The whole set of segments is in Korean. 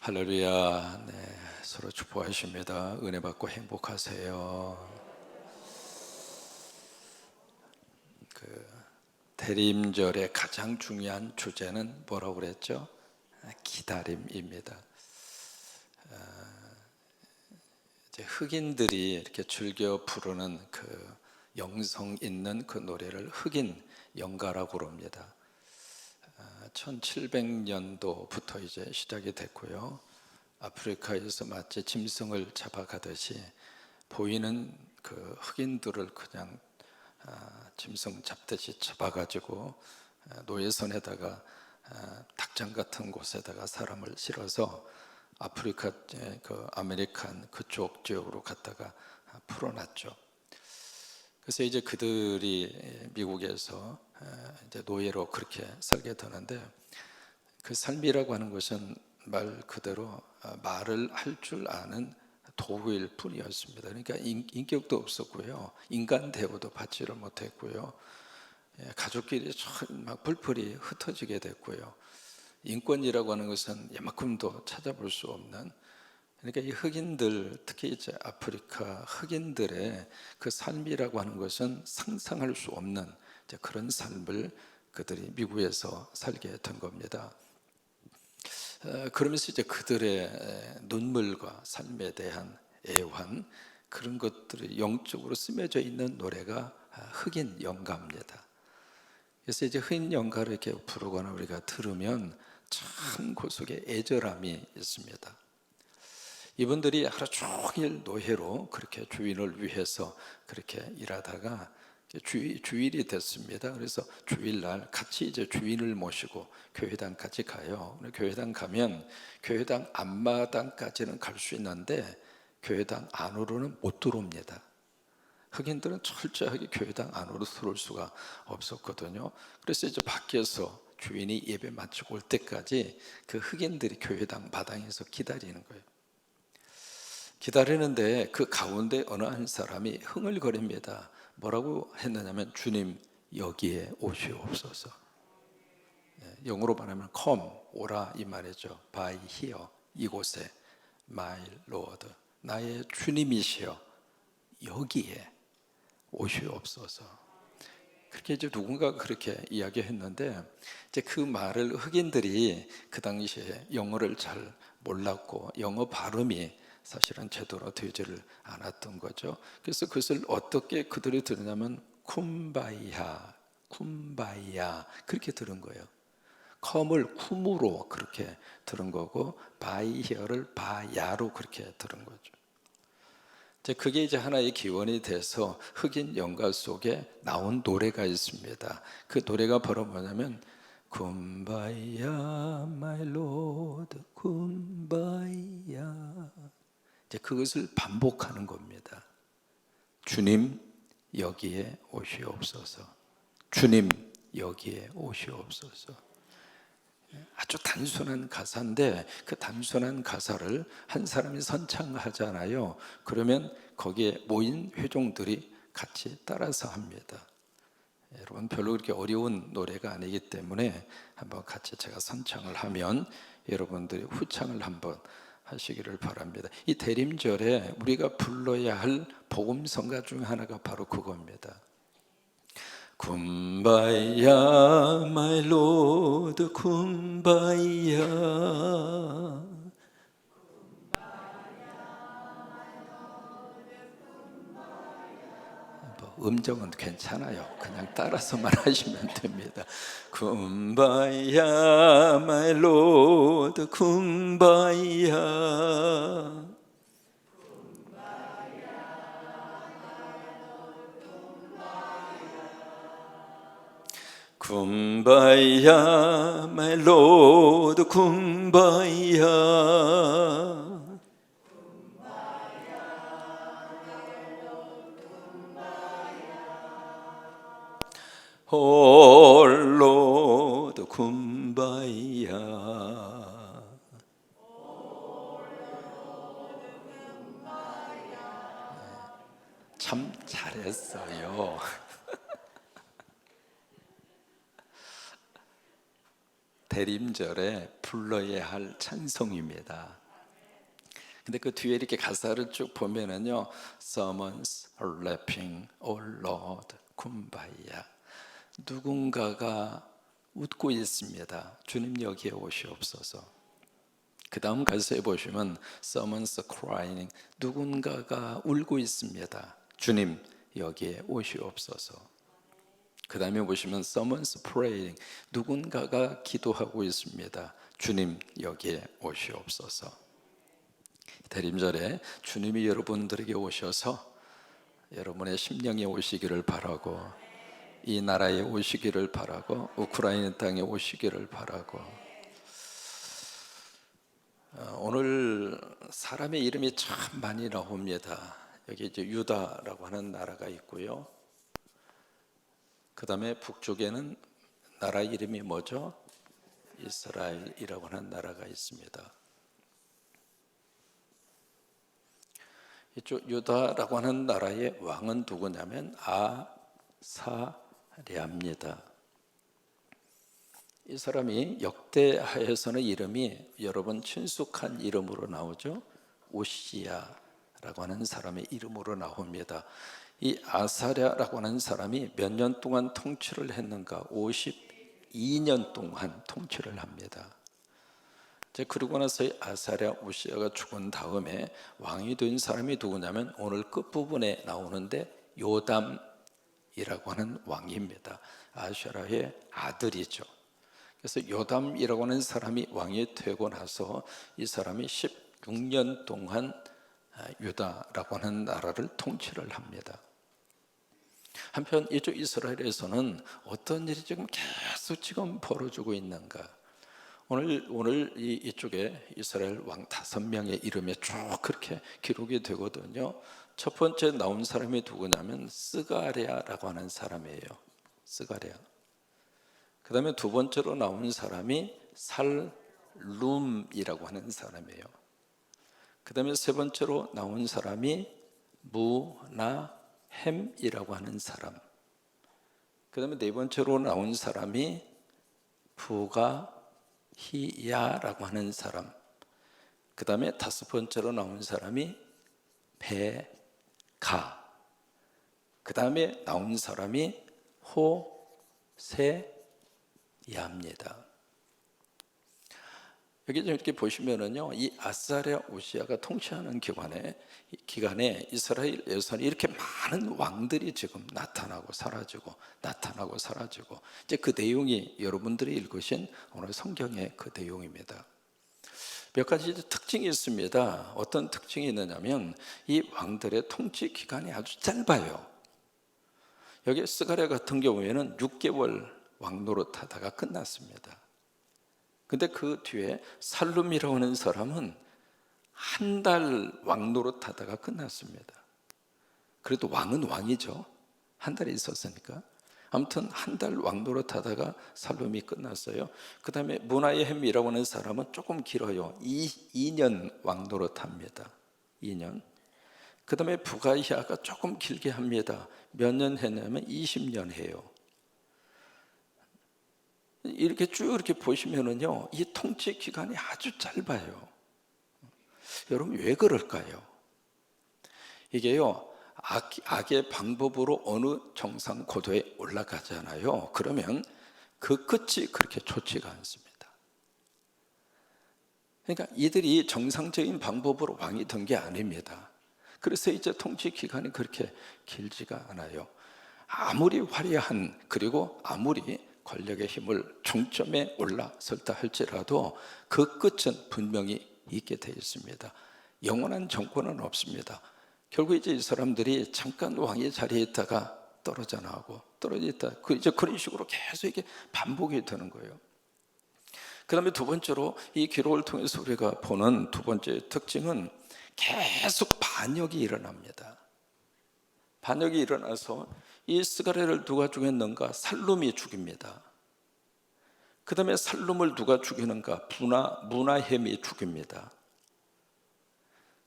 할렐루야. 네, 서로 축복하십니다. 은혜 받고 행복하세요. 대림절의 가장 중요한 주제는 뭐라고 그랬죠? 기다림입니다. 이제 흑인들이 이렇게 즐겨 부르는 그 영성 있는 그 노래를 흑인 연가라고 그럽니다. 1700년도부터 이제 시작이 됐고요. 아프리카에서 마치 짐승을 잡아가듯이 보이는 그 흑인들을 그냥 짐승 잡듯이 잡아가지고 노예선에다가 닭장 같은 곳에다가 사람을 실어서 아프리카 그 아메리칸 그쪽 지역으로 갔다가 풀어놨죠. 그래서 이제 그들이 미국에서 이제 노예로 그렇게 살게 되는데, 그 삶이라고 하는 것은 말 그대로 말을 할 줄 아는 도구일 뿐이었습니다. 그러니까 인격도 없었고요, 인간 대우도 받지를 못했고요, 가족끼리 막 불풀이 흩어지게 됐고요, 인권이라고 하는 것은 이만큼도 찾아볼 수 없는, 그러니까 이 흑인들, 특히 이제 아프리카 흑인들의 그 삶이라고 하는 것은 상상할 수 없는 이제 그런 삶을 그들이 미국에서 살게 된 겁니다. 그러면서 이제 그들의 눈물과 삶에 대한 애환, 그런 것들이 영적으로 스며져 있는 노래가 흑인 연가입니다. 그래서 이제 흑인 연가를 이렇게 부르거나 우리가 들으면 참 그 속에 애절함이 있습니다. 이분들이 하루 종일 노예로 그렇게 주인을 위해서 그렇게 일하다가 주일이 됐습니다. 그래서 주일날 같이 이제 주인을 모시고 교회당까지 가요. 교회당 가면 교회당 앞마당까지는 갈 수 있는데 교회당 안으로는 못 들어옵니다. 흑인들은 철저하게 교회당 안으로 들어올 수가 없었거든요. 그래서 이제 밖에서 주인이 예배 마치고 올 때까지 그 흑인들이 교회당 마당에서 기다리는 거예요. 기다리는데 그 가운데 어느 한 사람이 흥얼거립니다. 뭐라고 했느냐면, 주님 여기에 오시옵소서. 영어로 말하면 come, 오라 이 말이죠. by here, 이곳에, my lord, 나의 주님이시여 여기에 오시옵소서. 그렇게 이제 누군가 그렇게 이야기했는데, 이제 그 말을 흑인들이 그 당시에 영어를 잘 몰랐고 영어 발음이 사실은 제대로 되지를 않았던 거죠. 그래서 그것을 어떻게 그들이 들으냐면 쿰바이야, 쿰바이야 그렇게 들은 거예요. 컴을 쿰으로 그렇게 들은 거고 바이히어를 바야로 그렇게 들은 거죠. 그게 이제 하나의 기원이 돼서 흑인 연가 속에 나온 노래가 있습니다. 그 노래가 바로 뭐냐면 쿰바이야 마이 로드 쿰바이야, 이제 그것을 반복하는 겁니다. 주님 여기에 오시옵소서, 주님 여기에 오시옵소서. 아주 단순한 가사인데 그 단순한 가사를 한 사람이 선창하잖아요. 그러면 거기에 모인 회종들이 같이 따라서 합니다. 여러분, 별로 그렇게 어려운 노래가 아니기 때문에 한번 같이 제가 선창을 하면 여러분들이 후창을 한번 하시기를 바랍니다. 이 대림절에 우리가 불러야 할 복음성가 중 하나가 바로 그겁니다. 쿰바야 마이 로드 쿰바야. 음정은 괜찮아요. 그냥 따라서만 하시면 됩니다. 쿰바야 마이 로드 쿰바야. 쿰바야 마이 로드 쿰바야. 홀로드 쿰바야. 참 잘했어요. 대림절에 불러야 할 찬송입니다. 근데 그 뒤에 이렇게 가사를 쭉 보면은요, Someone's laughing, oh Lord, 쿰바이야. 누군가가 웃고 있습니다. 주님 여기에 오시옵소서. 그 다음 가사에 보시면 Someone's crying, 누군가가 울고 있습니다. 주님 여기에 오시옵소서. 그 다음에 보시면 Someone's praying, 누군가가 기도하고 있습니다. 주님 여기에 오시옵소서. 대림절에 주님이 여러분들에게 오셔서 여러분의 심령에 오시기를 바라고, 이 나라에 오시기를 바라고, 우크라이나 땅에 오시기를 바라고. 오늘 사람의 이름이 참 많이 나옵니다. 여기 이제 유다라고 하는 나라가 있고요. 그 다음에 북쪽에는 나라 이름이 뭐죠? 이스라엘이라고 하는 나라가 있습니다. 이쪽 유다라고 하는 나라의 왕은 누구냐면 아사랴입니다. 이 사람이 역대하에서는 이름이 여러분 친숙한 이름으로 나오죠. 오시야라고 하는 사람의 이름으로 나옵니다. 이 아사랴라고 하는 사람이 몇 년 동안 통치를 했는가? 52년 동안 통치를 합니다. 그러고 나서 아사랴 오시야가 죽은 다음에 왕이 된 사람이 누구냐면 오늘 끝부분에 나오는데 요담이라고 하는 왕입니다. 아사랴의 아들이죠. 그래서 요담이라고 하는 사람이 왕이 되고 나서 이 사람이 16년 동안 유다라고 하는 나라를 통치를 합니다. 한편 이쪽 이스라엘에서는 어떤 일이 계속 벌어지고 있는가? 오늘 이쪽에 이스라엘 왕 5명의 이름이 쭉 그렇게 기록이 되거든요. 첫 번째 나온 사람이 누구냐면 스가랴라고 하는 사람이에요. 스가랴. 그 다음에 두 번째로 나온 사람이 살룸이라고 하는 사람이에요. 그 다음에 세 번째로 나온 사람이 무나햄이라고 하는 사람. 그 다음에 네 번째로 나온 사람이 부가히야라고 하는 사람. 그 다음에 다섯 번째로 나온 사람이 베가. 그 다음에 나온 사람이 호세야입니다. 여기 좀 이렇게 보시면은요, 이 아사랴 오시야가 통치하는 기간에 이스라엘에서는 이렇게 많은 왕들이 지금 나타나고 사라지고 이제 그 내용이 여러분들이 읽으신 오늘 성경의 그 내용입니다. 몇 가지 특징이 있습니다. 어떤 특징이 있느냐면 이 왕들의 통치 기간이 아주 짧아요. 여기 스가랴 같은 경우에는 6개월 왕노릇하다가 끝났습니다. 근데 그 뒤에 살룸이라고 하는 사람은 한 달 왕노릇하다가 끝났습니다. 그래도 왕은 왕이죠. 한 달이 있었으니까. 아무튼 한 달 왕노릇하다가 살룸이 끝났어요. 그 다음에 무나햄이라고 하는 사람은 조금 길어요. 2년 왕노릇합니다. 2년. 그 다음에 부가히야가 조금 길게 합니다. 몇 년 했냐면 20년 해요. 이렇게 쭉 이렇게 보시면은요, 이 통치 기간이 아주 짧아요. 여러분 왜 그럴까요? 이게요, 악의 방법으로 어느 정상 고도에 올라가잖아요. 그러면 그 끝이 그렇게 좋지가 않습니다. 그러니까 이들이 정상적인 방법으로 왕이 된 게 아닙니다. 그래서 이제 통치 기간이 그렇게 길지가 않아요. 아무리 화려한, 그리고 아무리 권력의 힘을 중점에 올라섰다 할지라도 그 끝은 분명히 있게 되어 있습니다. 영원한 정권은 없습니다. 결국 이제 이 사람들이 잠깐 왕의 자리에 있다가 떨어져 나오고 떨어져 있다. 이제 그런 식으로 계속 이게 반복이 되는 거예요. 그 다음에 두 번째로 이 기록을 통해서 우리가 보는 두 번째 특징은 계속 반역이 일어납니다. 반역이 일어나서 이 스가랴를 누가 죽였는가? 살룸이 죽입니다. 그 다음에 살룸을 누가 죽이는가? 무나햄이 죽입니다.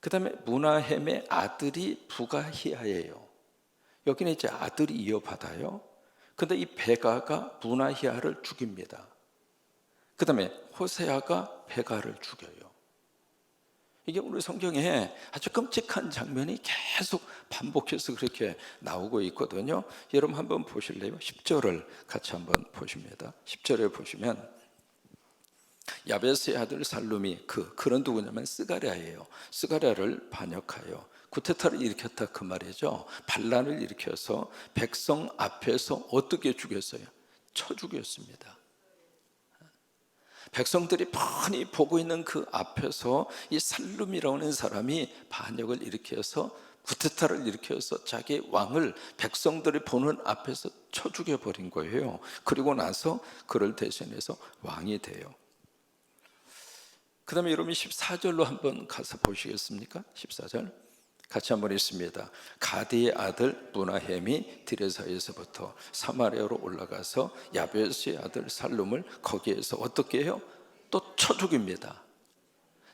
그 다음에 무나햄의 아들이 부가히야예요. 여기는 이제 아들이 이어받아요. 근데 이 베가가 무나히야를 죽입니다. 그 다음에 호세아가 베가를 죽여요. 이게 우리 성경에 아주 끔찍한 장면이 계속 반복해서 그렇게 나오고 있거든요. 여러분 한번 보실래요? 10절을 같이 한번 보십니다. 10절에 보시면 야베스의 아들 살룸이 그런 누구냐면 스가랴예요. 스가랴를 반역하여 구테타를 일으켰다 그 말이죠. 반란을 일으켜서 백성 앞에서 어떻게 죽였어요? 쳐 죽였습니다. 백성들이 뻔히 보고 있는 그 앞에서 이 살룸이라고 하는 사람이 반역을 일으켜서 구테타를 일으켜서 자기 왕을 백성들이 보는 앞에서 쳐 죽여버린 거예요. 그리고 나서 그를 대신해서 왕이 돼요. 그 다음에 여러분이 14절로 한번 가서 보시겠습니까? 14절 같이 한번 읽습니다. 가디의 아들 무나헴이 디레사에서부터 사마리아로 올라가서 야베스의 아들 살룸을 거기에서 어떻게 해요? 또 쳐 죽입니다.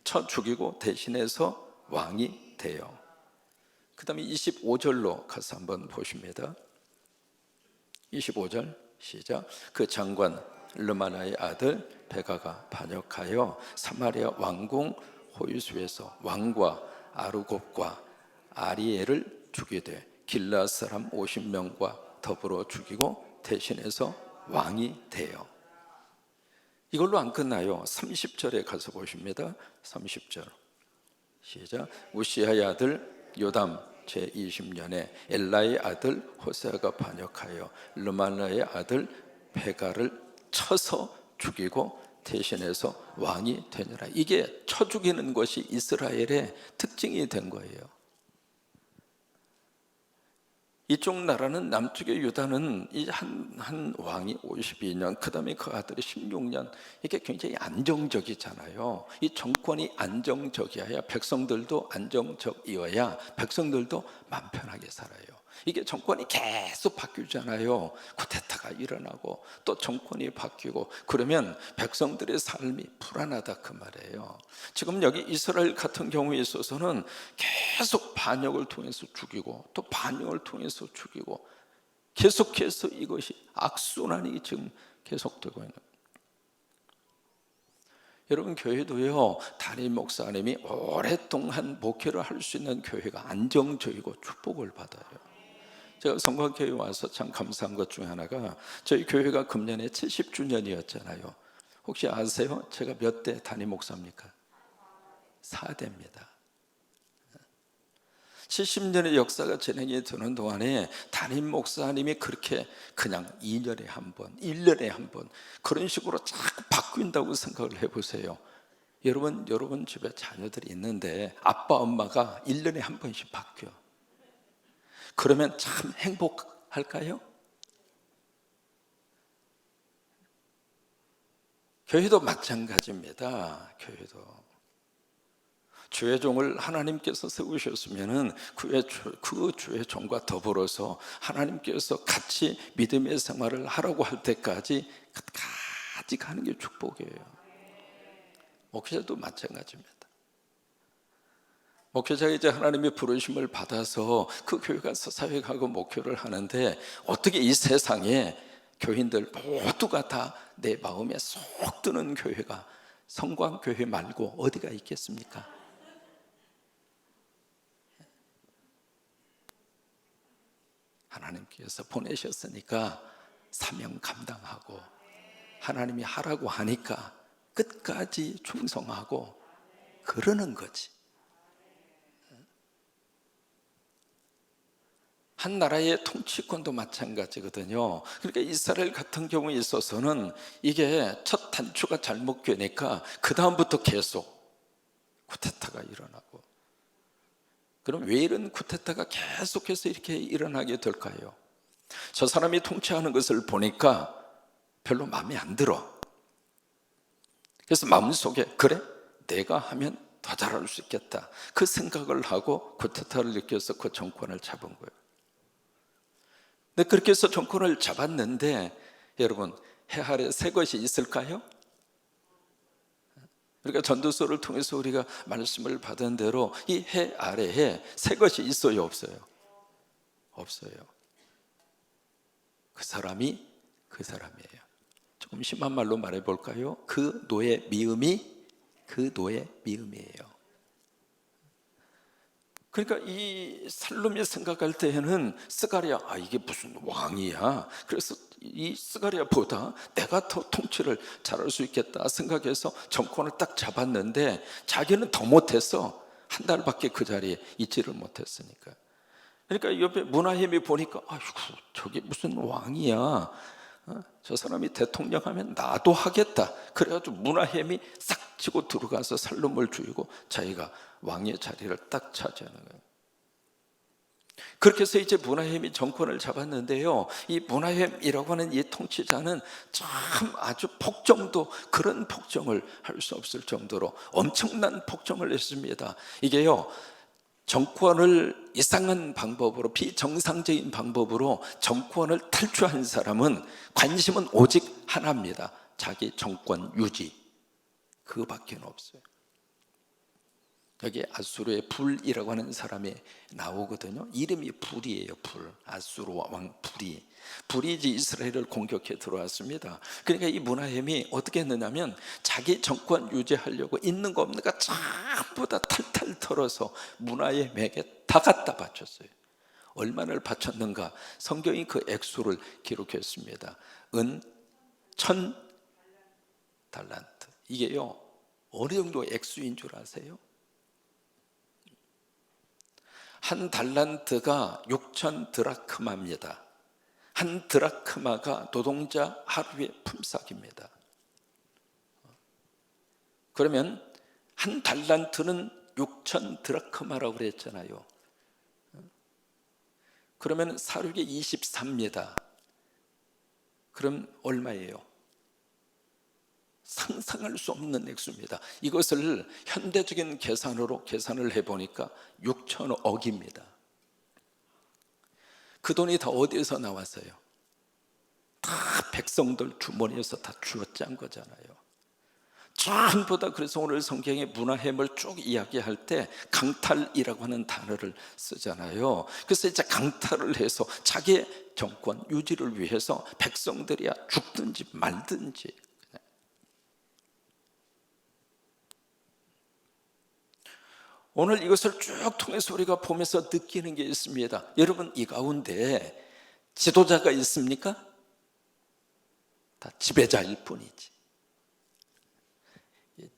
쳐 죽이고 대신해서 왕이 돼요. 그 다음에 25절로 가서 한번 보십니다. 25절 시작. 그 장관 르마나의 아들 베가가 반역하여 사마리아 왕궁 호유수에서 왕과 아르곱과 아리엘을 죽이되 길르앗 사람 50명과 더불어 죽이고 대신해서 왕이 돼요. 이걸로 안 끝나요. 30절에 가서 보십니다. 30절 시작. 우시아의 아들 요담 제20년에 엘라의 아들 호세아가 반역하여 르말라의 아들 베가를 쳐서 죽이고 대신해서 왕이 되느라. 이게 쳐 죽이는 것이 이스라엘의 특징이 된 거예요. 이쪽 나라는 남쪽의 유다는 이 한 왕이 52년, 그 다음에 그 아들이 16년. 이게 굉장히 안정적이잖아요. 이 정권이 안정적이어야 백성들도 안정적이어야 백성들도 마음 편하게 살아요. 이게 정권이 계속 바뀌잖아요. 쿠데타가 일어나고 또 정권이 바뀌고 그러면 백성들의 삶이 불안하다 그 말이에요. 지금 여기 이스라엘 같은 경우에 있어서는 계속 반역을 통해서 죽이고 또 반역을 통해서 죽이고 계속해서 이것이 악순환이 지금 계속되고 있는 거예요. 여러분 교회도요, 담임 목사님이 오랫동안 목회를 할 수 있는 교회가 안정적이고 축복을 받아요. 제가 성곽교회 와서 참 감사한 것 중에 하나가 저희 교회가 금년에 70주년이었잖아요. 혹시 아세요? 제가 몇 대 담임 목사입니까? 4대입니다. 70년의 역사가 진행이 되는 동안에 담임 목사님이 그렇게 그냥 2년에 한 번, 1년에 한 번 그런 식으로 자꾸 바뀐다고 생각을 해보세요. 여러분 집에 자녀들이 있는데 아빠 엄마가 1년에 한 번씩 바뀌어. 그러면 참 행복할까요? 교회도 마찬가지입니다. 교회도 주의 종을 하나님께서 세우셨으면은 그 주의 종과 더불어서 하나님께서 같이 믿음의 생활을 하라고 할 때까지 끝까지 가는 게 축복이에요. 목회자도 마찬가지입니다. 목회자가 이제 하나님의 부르심을 받아서 그 교회 가서 사역하고 목회를 하는데 어떻게 이 세상에 교인들 모두가 다 내 마음에 쏙 드는 교회가 성광교회 말고 어디가 있겠습니까? 하나님께서 보내셨으니까 사명 감당하고 하나님이 하라고 하니까 끝까지 충성하고 그러는 거지. 한 나라의 통치권도 마찬가지거든요. 그러니까 이스라엘 같은 경우에 있어서는 이게 첫 단추가 잘못 꿰니까 그 다음부터 계속 쿠데타가 일어나고. 그럼 왜 이런 쿠데타가 계속해서 이렇게 일어나게 될까요? 저 사람이 통치하는 것을 보니까 별로 마음에 안 들어. 그래서 마음속에 그래? 내가 하면 더 잘할 수 있겠다. 그 생각을 하고 쿠데타를 일으켜서 그 정권을 잡은 거예요. 근데 그렇게 해서 정권을 잡았는데 여러분 해 아래 새 것이 있을까요? 그러니까 전도서를 통해서 우리가 말씀을 받은 대로 이 해 아래에 새 것이 있어요, 없어요? 없어요. 그 사람이에요. 조금 심한 말로 말해볼까요? 그 노예 미음이 그 노예 미음이에요. 그러니까 이 살룸이 생각할 때에는 스가랴, 이게 무슨 왕이야. 그래서 이 스가랴보다 내가 더 통치를 잘할 수 있겠다 생각해서 정권을 딱 잡았는데 자기는 더 못해서 한 달밖에 그 자리에 있지를 못했으니까. 그러니까 옆에 므나헴이 보니까 아이고 저게 무슨 왕이야. 저 사람이 대통령 하면 나도 하겠다. 그래가지고 므나헴이 싹 치고 들어가서 살룸을 죽이고 자기가 왕의 자리를 딱 차지하는 거예요. 그렇게 해서 이제 므나헴이 정권을 잡았는데요, 이 므나헴이라고 하는 이 통치자는 참 아주 폭정도 그런 폭정을 할 수 없을 정도로 엄청난 폭정을 했습니다. 이게요, 정권을 이상한 방법으로, 비정상적인 방법으로 정권을 탈취한 사람은 관심은 오직 하나입니다. 자기 정권 유지, 그거밖에 없어요. 여기 아수르의 불이라고 하는 사람이 나오거든요. 이름이 불이에요. 불. 아수르 왕 불이. 불이 이제 이스라엘을 공격해 들어왔습니다. 그러니까 이 므나헴이 어떻게 했느냐면 자기 정권 유지하려고 있는 거 없는 거 전부 다 탈탈 털어서 므나헴에게 다 갖다 바쳤어요. 얼마를 바쳤는가? 성경이 그 액수를 기록했습니다. 은 1000달란트. 이게요, 어느 정도 액수인 줄 아세요? 한 달란트가 6천 드라크마입니다. 한 드라크마가 노동자 하루의 품삯입니다. 그러면 한 달란트는 6천 드라크마라고 그랬잖아요. 그러면 사륙이 24입니다. 그럼 얼마예요? 상상할 수 없는 액수입니다. 이것을 현대적인 계산으로 계산을 해보니까 6천억입니다. 그 돈이 다 어디에서 나왔어요? 다 백성들 주머니에서 다 쥐어짠 거잖아요. 전부 다. 그래서 오늘 성경에 므나헴을 쭉 이야기할 때 강탈이라고 하는 단어를 쓰잖아요. 그래서 이제 강탈을 해서 자기의 정권 유지를 위해서 백성들이야 죽든지 말든지. 오늘 이것을 쭉 통해서 우리가 보면서 느끼는 게 있습니다. 여러분, 이 가운데 지도자가 있습니까? 다 지배자일 뿐이지.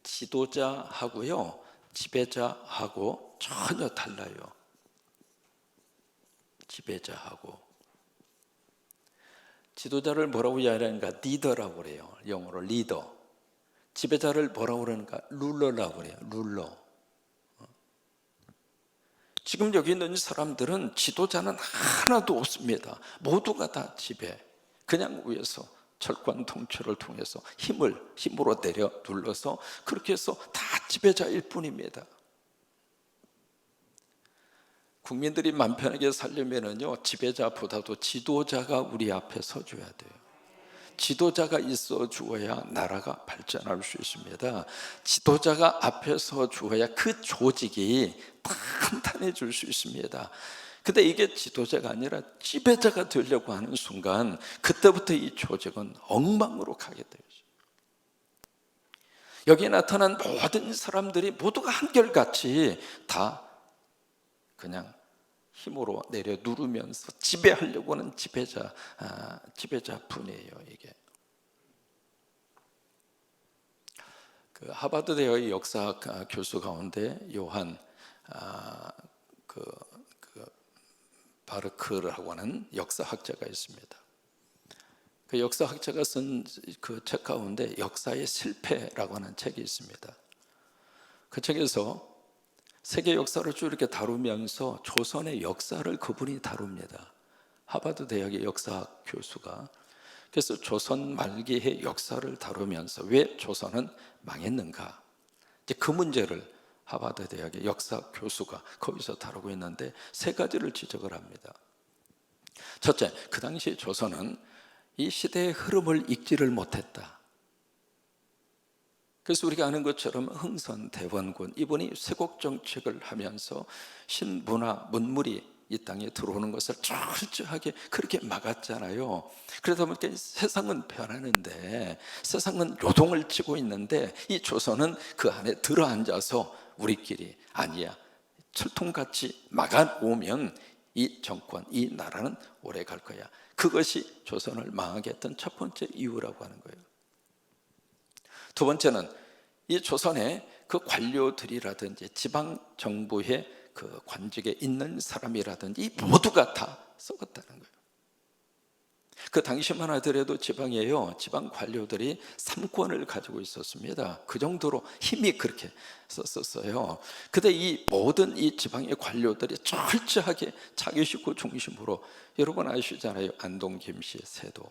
지도자하고요, 지배자하고 전혀 달라요. 지배자하고. 지도자를 뭐라고 이야기하는가? 리더라고 그래요. 영어로 리더. 지배자를 뭐라고 그러는가? 룰러라고 그래요. 룰러. 지금 여기 있는 사람들은 지도자는 하나도 없습니다. 모두가 다 지배. 그냥 위에서 철권 통치를 통해서 힘으로 내려 눌러서 그렇게 해서 다 지배자일 뿐입니다. 국민들이 맘 편하게 살려면은요, 지배자보다도 지도자가 우리 앞에 서줘야 돼요. 지도자가 있어 주어야 나라가 발전할 수 있습니다. 지도자가 앞에 서 주어야 그 조직이 탄탄해질 수 있습니다. 근데 이게 지도자가 아니라 지배자가 되려고 하는 순간 그때부터 이 조직은 엉망으로 가게 되죠. 여기에 나타난 모든 사람들이 모두가 한결같이 다 그냥 힘으로 내려 누르면서 지배하려고 하는 지배자뿐이에요. 이게 그 하버드 대학의 역사학 교수 가운데 요한 바르크라고 하는 역사학자가 있습니다. 그 역사학자가 쓴 그 책 가운데 역사의 실패라고 하는 책이 있습니다. 그 책에서 세계 역사를 쭉 이렇게 다루면서 조선의 역사를 그분이 다룹니다. 하버드 대학의 역사학 교수가. 그래서 조선 말기의 역사를 다루면서 왜 조선은 망했는가, 이제 그 문제를 하버드 대학의 역사 교수가 거기서 다루고 있는데 세 가지를 지적을 합니다. 첫째, 그 당시 조선은 이 시대의 흐름을 읽지를 못했다. 그래서 우리가 아는 것처럼 흥선대원군, 이분이 쇄국 정책을 하면서 신문화, 문물이 이 땅에 들어오는 것을 철저하게 그렇게 막았잖아요. 그러다 보니까 세상은 변하는데, 세상은 요동을 치고 있는데, 이 조선은 그 안에 들어앉아서 우리끼리 아니야, 철통같이 막아오면 이 정권, 이 나라는 오래 갈 거야. 그것이 조선을 망하게 했던 첫 번째 이유라고 하는 거예요. 두 번째는 이 조선의 그 관료들이라든지 지방 정부의 그 관직에 있는 사람이라든지 모두가 다 썩었다는 거예요. 그 당시만 하더라도 지방에요, 지방 관료들이 3권을 가지고 있었습니다. 그 정도로 힘이 그렇게 썼었어요. 근데 이 모든 이 지방의 관료들이 철저하게 자기 식구 중심으로, 여러분 아시잖아요, 안동, 김씨, 세도,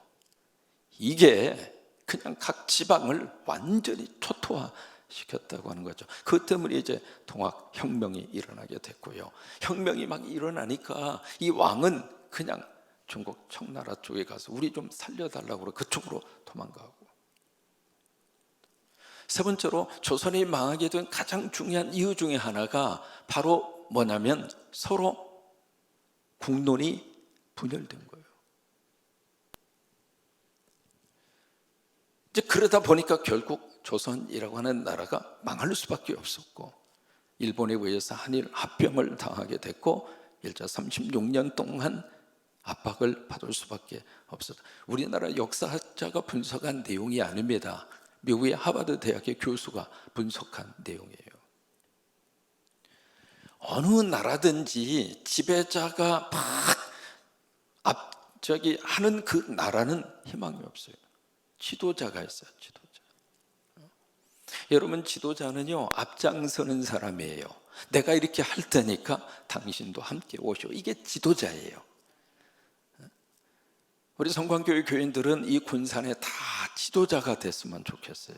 이게 그냥 각 지방을 완전히 초토화 시켰다고 하는 거죠. 그것 때문에 이제 동학혁명이 일어나게 됐고요. 혁명이 막 일어나니까 이 왕은 그냥 중국 청나라 쪽에 가서 우리 좀 살려달라고 그러고 그쪽으로 도망가고. 세 번째로 조선이 망하게 된 가장 중요한 이유 중에 하나가 바로 뭐냐면 서로 국론이 분열된 거예요. 이제 그러다 보니까 결국 조선이라고 하는 나라가 망할 수밖에 없었고, 일본에 의해서 한일 합병을 당하게 됐고, 일자 36년 동안 압박을 받을 수밖에 없었다. 우리나라 역사학자가 분석한 내용이 아닙니다. 미국의 하버드 대학의 교수가 분석한 내용이에요. 어느 나라든지 지배자가 막 하는 그 나라는 희망이 없어요. 지도자가 있어요. 지도자. 여러분, 지도자는요, 앞장서는 사람이에요. 내가 이렇게 할 테니까 당신도 함께 오시오. 이게 지도자예요. 우리 성광교회 교인들은 이 군산에 다 지도자가 됐으면 좋겠어요.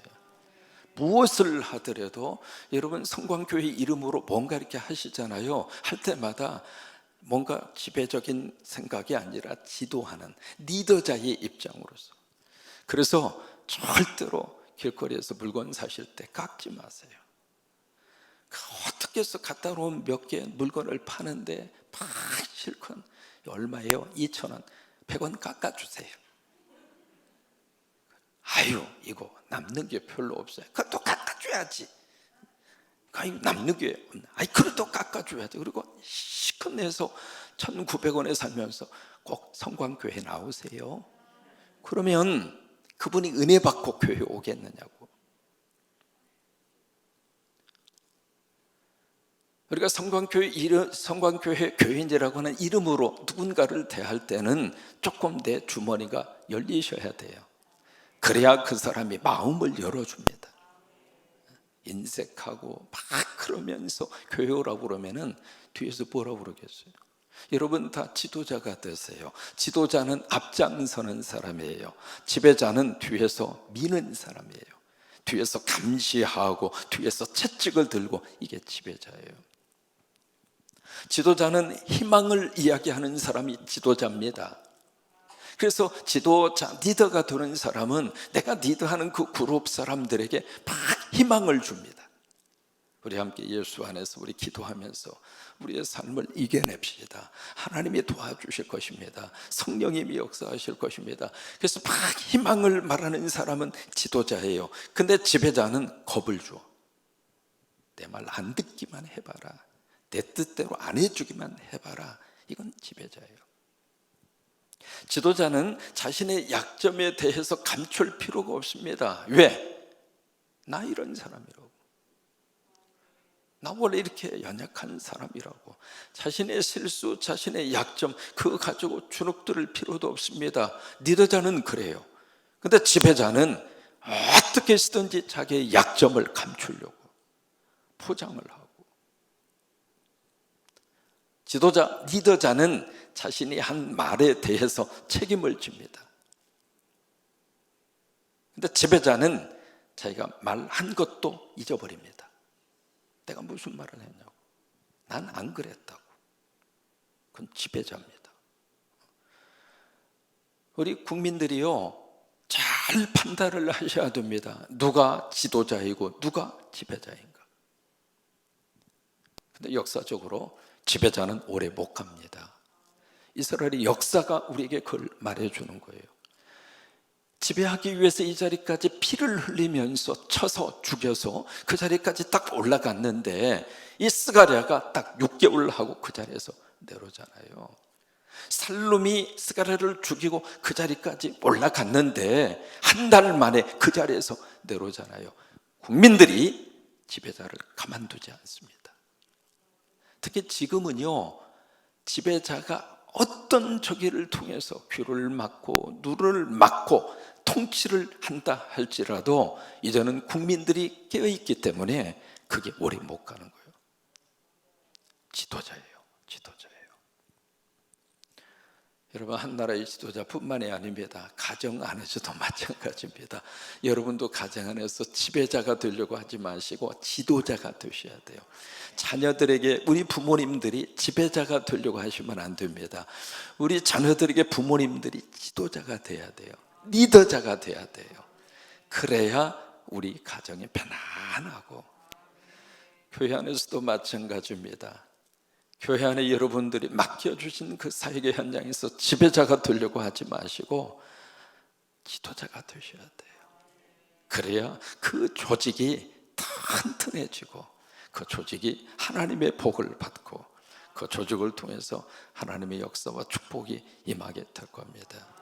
무엇을 하더라도 여러분, 성광교회 이름으로 뭔가 이렇게 하시잖아요. 할 때마다 뭔가 지배적인 생각이 아니라 지도하는 리더자의 입장으로서. 그래서 절대로 길거리에서 물건 사실 때 깎지 마세요. 어떻게 해서 갖다 놓은 몇 개 물건을 파는데 막 실컷 얼마예요? 2,000원, 100원 깎아주세요. 아유, 이거 남는 게 별로 없어요. 그것도 깎아줘야지. 아유, 남는 게 없나? 아이, 그래도 깎아줘야지. 그리고 실컷 내서 1,900원에 살면서 꼭 성광교회 나오세요. 그러면 그분이 은혜 받고 교회 오겠느냐고. 우리가 성광교회 교인이라고 하는 이름으로 누군가를 대할 때는 조금 내 주머니가 열리셔야 돼요. 그래야 그 사람이 마음을 열어줍니다. 인색하고 막 그러면서 교회 오라고 그러면은 뒤에서 뭐라고 그러겠어요? 여러분 다 지도자가 되세요. 지도자는 앞장서는 사람이에요. 지배자는 뒤에서 미는 사람이에요. 뒤에서 감시하고 뒤에서 채찍을 들고, 이게 지배자예요. 지도자는 희망을 이야기하는 사람이 지도자입니다. 그래서 지도자, 리더가 되는 사람은 내가 리더하는 그 그룹 사람들에게 막 희망을 줍니다. 우리 함께 예수 안에서 우리 기도하면서 우리의 삶을 이겨냅시다. 하나님이 도와주실 것입니다. 성령님이 역사하실 것입니다. 그래서 막 희망을 말하는 사람은 지도자예요. 근데 지배자는 겁을 줘. 내 말 안 듣기만 해봐라. 내 뜻대로 안 해주기만 해봐라. 이건 지배자예요. 지도자는 자신의 약점에 대해서 감출 필요가 없습니다. 왜? 나 이런 사람이라고. 나 원래 이렇게 연약한 사람이라고. 자신의 실수, 자신의 약점, 그거 가지고 주눅 들을 필요도 없습니다. 리더자는 그래요. 근데 지배자는 어떻게 쓰든지 자기의 약점을 감추려고 포장을 하고. 지도자, 리더자는 자신이 한 말에 대해서 책임을 집니다. 근데 지배자는 자기가 말한 것도 잊어버립니다. 내가 무슨 말을 했냐고. 난 안 그랬다고. 그건 지배자입니다. 우리 국민들이요, 잘 판단을 하셔야 됩니다. 누가 지도자이고 누가 지배자인가. 근데 역사적으로 지배자는 오래 못 갑니다. 이스라엘의 역사가 우리에게 그걸 말해주는 거예요. 지배하기 위해서 이 자리까지 피를 흘리면서 쳐서 죽여서 그 자리까지 딱 올라갔는데 이 스가랴가 딱 6개월 하고 그 자리에서 내려오잖아요. 살룸이 스가랴를 죽이고 그 자리까지 올라갔는데 한 달 만에 그 자리에서 내려오잖아요. 국민들이 지배자를 가만두지 않습니다. 특히 지금은요, 지배자가 어떤 저기를 통해서 귀를 막고 눈을 막고 통치를 한다 할지라도 이제는 국민들이 깨어있기 때문에 그게 오래 못 가는 거예요. 지도자예요. 여러분, 한 나라의 지도자뿐만이 아닙니다. 가정 안에서도 마찬가지입니다. 여러분도 가정 안에서 지배자가 되려고 하지 마시고 지도자가 되셔야 돼요. 자녀들에게 우리 부모님들이 지배자가 되려고 하시면 안 됩니다. 우리 자녀들에게 부모님들이 지도자가 돼야 돼요. 리더자가 돼야 돼요. 그래야 우리 가정이 편안하고, 교회 안에서도 마찬가지입니다. 교회 안에 여러분들이 맡겨주신 그 사역의 현장에서 지배자가 되려고 하지 마시고 지도자가 되셔야 돼요. 그래야 그 조직이 튼튼해지고 그 조직이 하나님의 복을 받고 그 조직을 통해서 하나님의 역사와 축복이 임하게 될 겁니다.